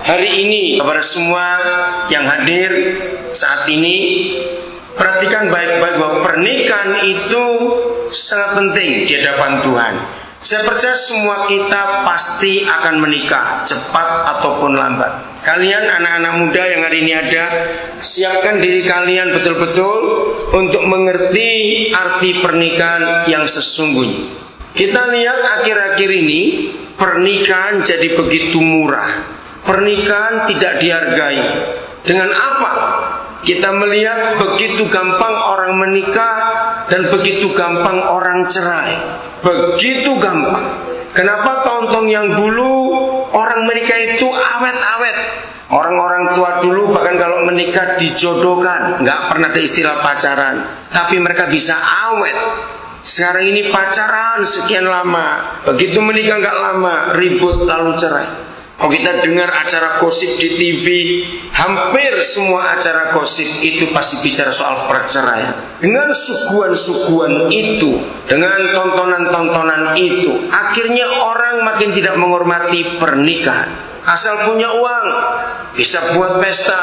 hari ini kepada semua yang hadir saat ini, perhatikan baik-baik bahwa pernikahan itu sangat penting di hadapan Tuhan. Saya percaya semua kita pasti akan menikah, cepat ataupun lambat. Kalian anak-anak muda yang hari ini ada, siapkan diri kalian betul-betul untuk mengerti arti pernikahan yang sesungguhnya. Kita lihat akhir-akhir ini pernikahan jadi begitu murah. Pernikahan tidak dihargai. Dengan apa? Kita melihat begitu gampang orang menikah dan begitu gampang orang cerai. Begitu gampang. Kenapa tahun-tahun yang dulu orang menikah itu awet-awet? Orang-orang tua dulu bahkan kalau menikah dijodohkan, nggak pernah ada istilah pacaran, tapi mereka bisa awet. Sekarang ini pacaran sekian lama, begitu menikah nggak lama, ribut lalu cerai. Kalau kita dengar acara gosip di TV, hampir semua acara gosip itu pasti bicara soal perceraian. Dengan suguhan-suguhan itu, dengan tontonan-tontonan itu, akhirnya orang makin tidak menghormati pernikahan. Asal punya uang, bisa buat pesta,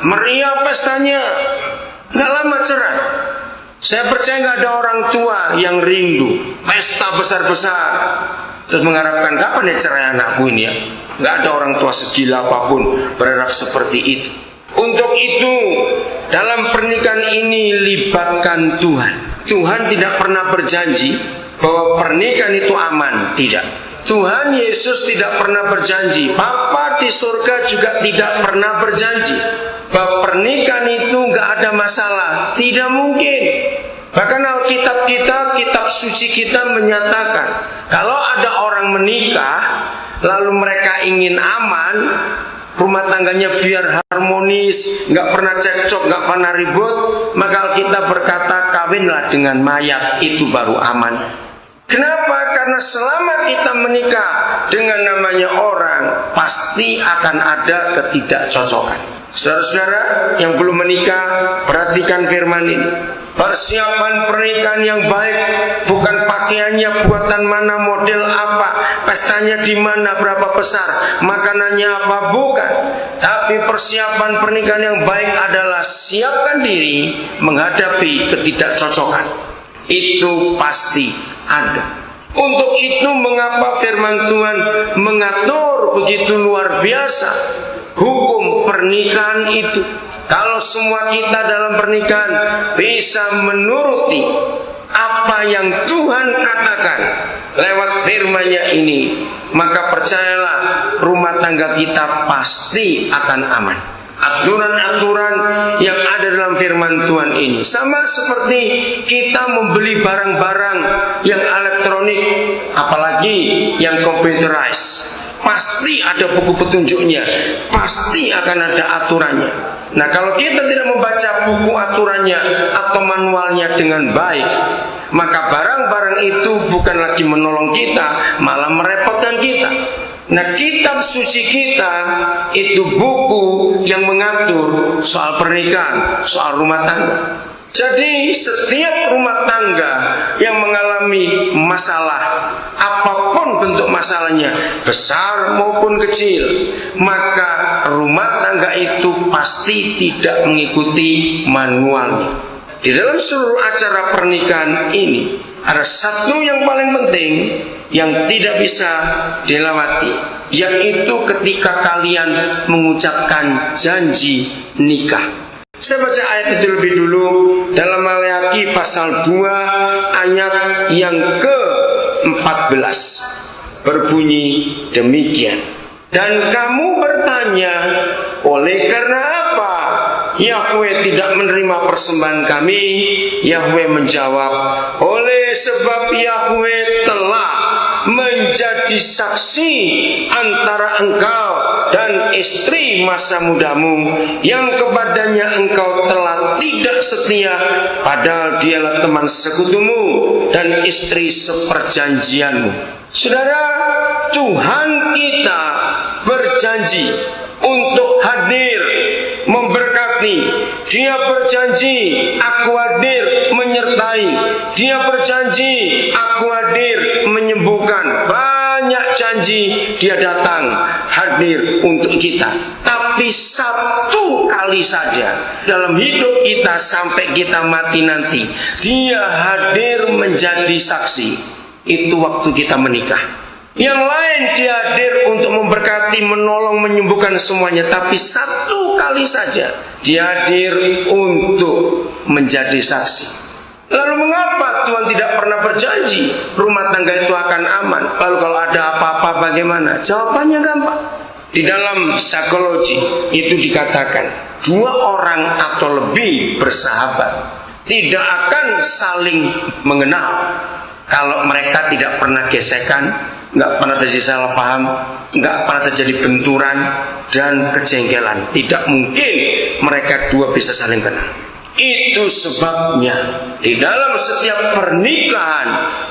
meriah pestanya, nggak lama cerai. Saya percaya nggak ada orang tua yang rindu pesta besar-besar terus mengharapkan kapan ya cerai anakku ini ya. Nggak ada orang tua segila apapun berharap seperti itu. Untuk itu dalam pernikahan ini libatkan Tuhan. Tuhan tidak pernah berjanji bahwa pernikahan itu aman. Tidak. Tuhan Yesus tidak pernah berjanji. Bapa di surga juga tidak pernah berjanji bahwa pernikahan itu nggak ada masalah. Tidak mungkin. Bahkan Alkitab kita, kitab suci kita menyatakan kalau ada orang menikah lalu mereka ingin aman, rumah tangganya biar harmonis, nggak pernah cekcok, nggak pernah ribut, maka Alkitab berkata kawinlah dengan mayat, itu baru aman. Kenapa? Karena selama kita menikah dengan namanya orang, pasti akan ada ketidakcocokan. Saudara-saudara yang belum menikah, perhatikan firman ini. Persiapan pernikahan yang baik bukan pakaiannya buatan mana, model apa, pestanya di mana, berapa besar, makanannya apa, bukan. Tapi persiapan pernikahan yang baik adalah siapkan diri menghadapi ketidakcocokan. Itu pasti ada. Untuk itu mengapa firman Tuhan mengatur begitu luar biasa hukum pernikahan itu. Kalau semua kita dalam pernikahan bisa menuruti apa yang Tuhan katakan lewat firman-Nya ini, maka percayalah rumah tangga kita pasti akan aman. Aturan-aturan yang ada dalam firman Tuhan ini sama seperti kita membeli barang-barang yang elektronik, apalagi yang computerized. Pasti ada buku petunjuknya, pasti akan ada aturannya. Nah, kalau kita tidak membaca buku aturannya atau manualnya dengan baik, maka barang-barang itu bukan lagi menolong kita, malah merepotkan kita. Nah, kitab suci kita itu buku yang mengatur soal pernikahan, soal rumah tangga. Jadi setiap rumah tangga yang mengalami masalah, apapun bentuk masalahnya, besar maupun kecil, maka rumah tangga itu pasti tidak mengikuti manualnya. Di dalam seluruh acara pernikahan ini ada satu yang paling penting yang tidak bisa dilewati, yaitu ketika kalian mengucapkan janji nikah. Saya baca ayat itu lebih dulu dalam Maleakhi pasal 2 ayat yang ke-14. Berbunyi demikian. Dan kamu bertanya, oleh karena apa Yahweh tidak menerima persembahan kami? Yahweh menjawab, oleh sebab Yahweh telah menjadi saksi antara engkau dan istri masa mudamu yang kepadanya engkau telah tidak setia, padahal dialah teman sekutumu dan istri seperjanjianmu. Saudara, Tuhan kita berjanji untuk hadir memberkati. Dia berjanji aku hadir menyertai. Dia berjanji aku hadir menyembuhkan. banyak janji dia datang hadir untuk kita. Tapi satu kali saja dalam hidup kita sampai kita mati nanti, dia hadir menjadi saksi. Itu waktu kita menikah. Yang lain dia hadir untuk memberkati, menolong, menyembuhkan semuanya. Tapi satu kali saja dia hadir untuk menjadi saksi. Lalu mengapa Tuhan tidak pernah berjanji rumah tangga itu akan aman? Lalu kalau ada apa-apa bagaimana? Jawabannya gampang. Di dalam psikologi itu dikatakan, dua orang atau lebih bersahabat tidak akan saling mengenal kalau mereka tidak pernah gesekan, nggak pernah terjadi salah paham, nggak pernah terjadi benturan dan kejengkelan. Tidak mungkin mereka dua bisa saling kenal. Itu sebabnya di dalam setiap pernikahan,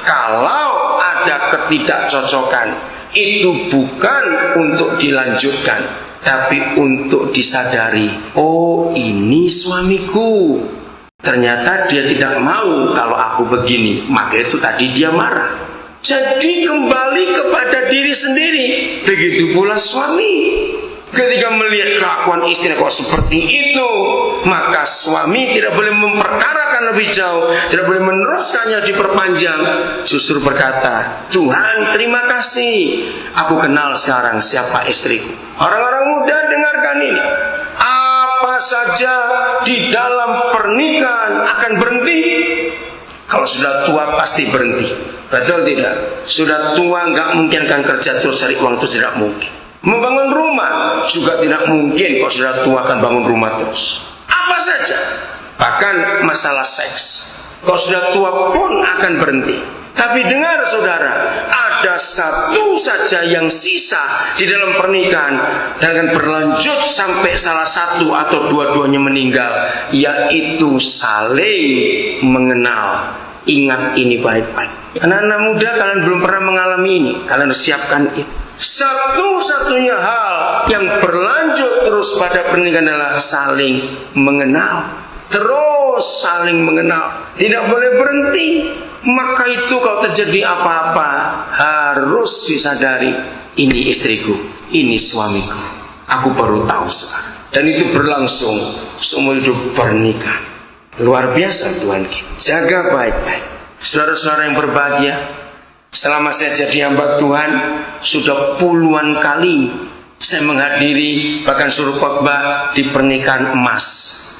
kalau ada ketidakcocokan, itu bukan untuk dilanjutkan, tapi untuk disadari, oh ini suamiku, ternyata dia tidak mau kalau aku begini, maka itu tadi dia marah. Jadi kembali kepada diri sendiri. Begitu pula suami. Ketika melihat kelakuan istri kok seperti itu, maka suami tidak boleh memperkarakan lebih jauh, tidak boleh meneruskannya diperpanjang. Justru berkata, Tuhan terima kasih, aku kenal sekarang siapa istriku. Orang-orang muda dengarkan ini. Apa saja di dalam pernikahan akan berhenti. Kalau sudah tua pasti berhenti. Betul tidak? Sudah tua nggak mungkin akan kerja terus cari uang, itu tidak mungkin. Membangun rumah juga tidak mungkin kalau sudah tua akan bangun rumah terus. Apa saja, bahkan masalah seks, kalau sudah tua pun akan berhenti. Tapi dengar saudara, ada satu saja yang sisa di dalam pernikahan dan akan berlanjut sampai salah satu atau dua-duanya meninggal, yaitu saling mengenal. Ingat ini baik-baik. Anak-anak muda, kalian belum pernah mengalami ini, kalian harus siapkan itu. Satu-satunya hal yang berlanjut terus pada pernikahan adalah saling mengenal. Terus saling mengenal, tidak boleh berhenti. Maka itu kalau terjadi apa-apa harus disadari, ini istriku, ini suamiku, aku baru tahu sekarang. Dan itu berlangsung seumur hidup pernikahan. Luar biasa Tuhan kita. Jaga baik-baik. Saudara-saudara yang berbahagia, selama saya jadi hamba Tuhan, sudah puluhan kali saya menghadiri bahkan suruh khotbah di pernikahan emas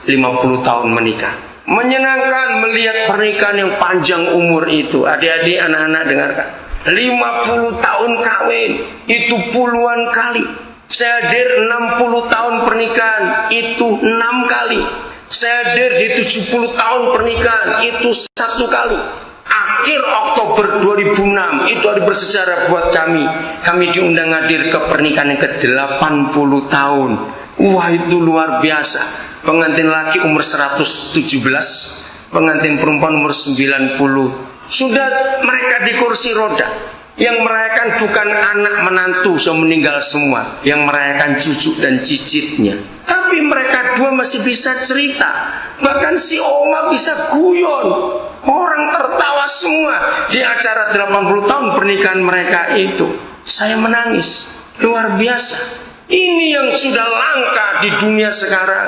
50 tahun menikah. Menyenangkan melihat pernikahan yang panjang umur itu. Adik-adik, anak-anak dengarkan, 50 tahun kawin itu puluhan kali. Saya hadir 60 tahun pernikahan itu 6 kali. Saya hadir di 70 tahun pernikahan itu 1 kali. Akhir Oktober 2006 itu hari bersejarah buat kami. Kami diundang hadir ke pernikahan yang ke-80 tahun. Wah, itu luar biasa. Pengantin laki umur 117, pengantin perempuan umur 90. Sudah mereka di kursi roda. Yang merayakan bukan anak menantu sudah meninggal semua, yang merayakan cucu dan cicitnya. Tapi mereka dua masih bisa cerita. Bahkan si oma bisa guyon. Orang tertawa semua di acara 80 tahun pernikahan mereka itu. Saya menangis. Luar biasa. Ini yang sudah langka di dunia sekarang.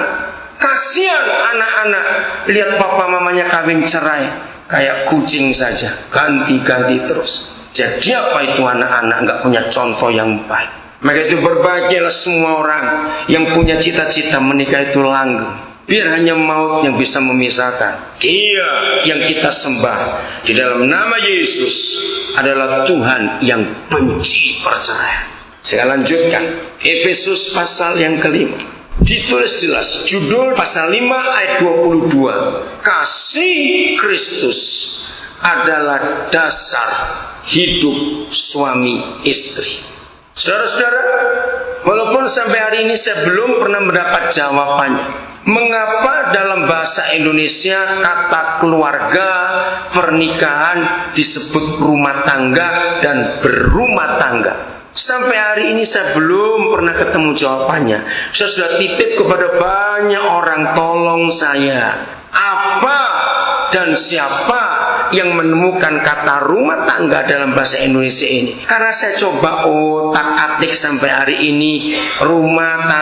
Kasihan anak-anak lihat papa mamanya kawin cerai, kayak kucing saja, ganti-ganti terus. Jadi apa itu anak-anak nggak punya contoh yang baik. Maka itu berbahagialah semua orang yang punya cita-cita menikah itu langgeng. Biar hanya maut yang bisa memisahkan. Dia yang kita sembah di dalam nama Yesus adalah Tuhan yang benci perceraian. Saya lanjutkan, Efesus pasal yang kelima. Ditulis jelas, judul pasal 5 ayat 22. Kasih Kristus adalah dasar hidup suami istri. Saudara-saudara, walaupun sampai hari ini saya belum pernah mendapat jawabannya, mengapa dalam bahasa Indonesia kata keluarga, pernikahan disebut rumah tangga dan berumah tangga. Sampai hari ini saya belum pernah ketemu jawabannya. Saya sudah titip kepada banyak orang, tolong saya, apa dan siapa yang menemukan kata rumah tangga dalam bahasa Indonesia ini? Karena saya coba otak-atik sampai hari ini, rumah tangga